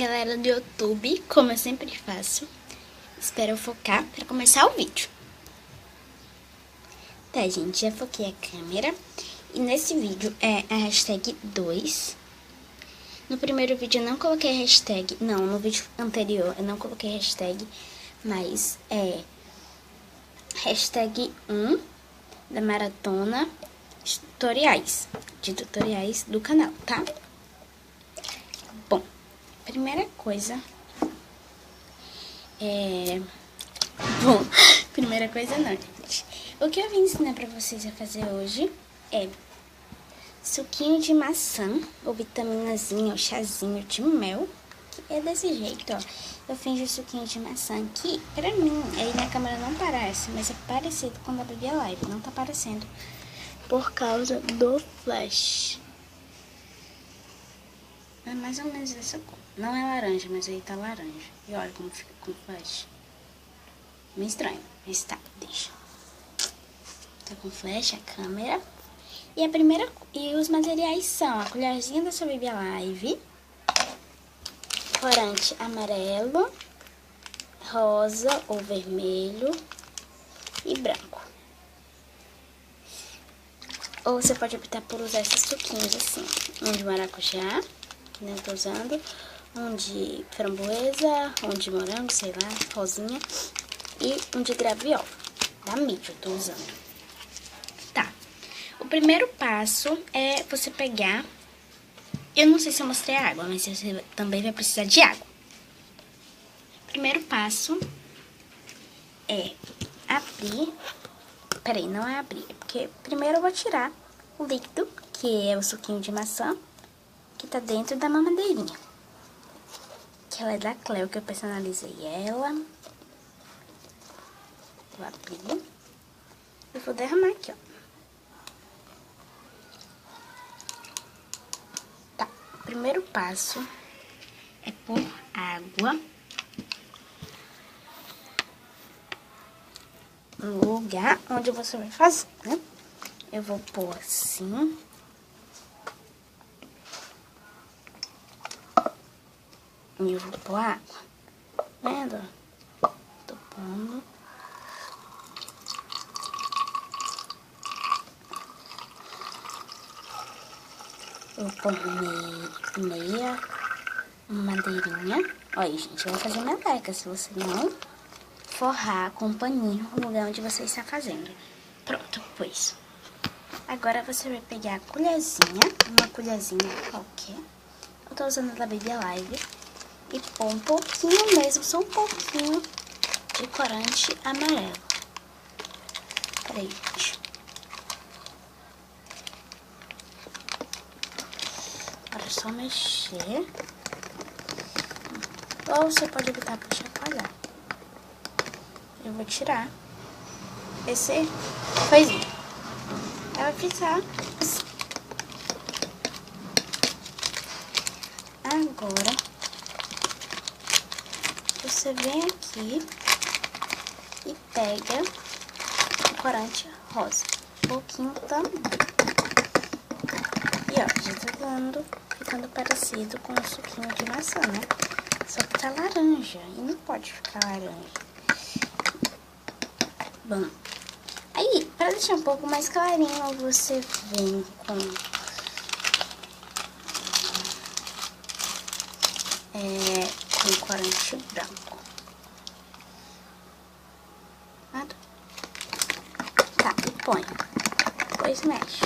Galera do YouTube, como eu sempre faço, espero eu focar para começar o vídeo. Tá, gente, já foquei a câmera e nesse vídeo é a hashtag 2. No primeiro vídeo eu não coloquei hashtag, não, no vídeo anterior eu não coloquei hashtag, mas é hashtag 1 da maratona de tutoriais do canal, tá? Bom, primeira coisa primeira coisa não, gente. O que eu vim ensinar pra vocês a fazer hoje é suquinho de maçã, ou vitaminazinha, ou chazinho de mel. Que é desse jeito, ó. Eu finjo suquinho de maçã que, pra mim, aí na câmera não parece, mas é parecido com o da Baby Alive. Não tá parecendo por causa do flash. É mais ou menos dessa cor. Não é laranja, mas aí tá laranja. E olha como fica com flash. Meio estranho, mas tá, deixa. Tá com flash, a câmera. E os materiais são a colherzinha da sua Baby Alive, corante amarelo, rosa ou vermelho e branco. Ou você pode optar por usar esses suquinhos assim, um de maracujá, que nem eu tô usando, um de framboesa, um de morango, sei lá, rosinha, e um de graviola, da Mid eu tô usando. Tá, o primeiro passo é você pegar, eu não sei se eu mostrei a água, mas você também vai precisar de água. O primeiro passo é abrir, peraí, não é abrir, é porque primeiro eu vou tirar o líquido, que é o suquinho de maçã, que tá dentro da mamadeirinha. Que ela é da Cleo, que eu personalizei ela. Vou abrir e vou derramar aqui, ó. Tá, o primeiro passo é pôr água no lugar onde você vai fazer, né? Eu vou pôr assim. E eu vou pôr água. Vendo? Tô pondo. Eu vou pôr meia madeirinha. Olha, gente, eu vou fazer meleca. Se você não forrar com um paninho no lugar onde você está fazendo. Pronto, pois. Agora você vai pegar a colherzinha, uma colherzinha qualquer. Eu tô usando da Baby Alive. E pôr um pouquinho mesmo, só um pouquinho de corante amarelo. Peraí, gente. Agora é só mexer. Ou você pode optar por chacoalhar. Eu vou tirar esse coisinho. Ela vai ficar assim. Agora, você vem aqui e pega o corante rosa. Um pouquinho também. E ó, já tá ficando parecido com o suquinho de maçã, né? Só que tá laranja e não pode ficar laranja. Bom, aí, pra deixar um pouco mais clarinho, você vem com corante branco. Tá, e põe. Depois mexe.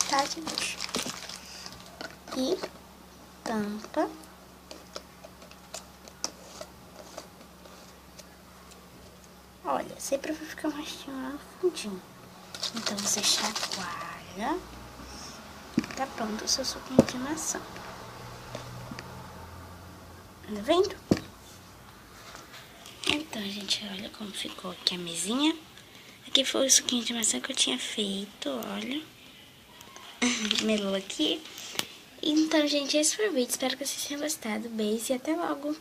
Tá, gente? E tampa. Olha, sempre vai ficar um restinho lá no fundinho. Então, você chacoalha. Tá pronto o seu suquinho de maçã. Tá vendo? Então, gente, olha como ficou aqui a mesinha. Aqui foi o suquinho de maçã que eu tinha feito, olha. Melou aqui. Então, gente, esse foi o vídeo. Espero que vocês tenham gostado. Beijo e até logo.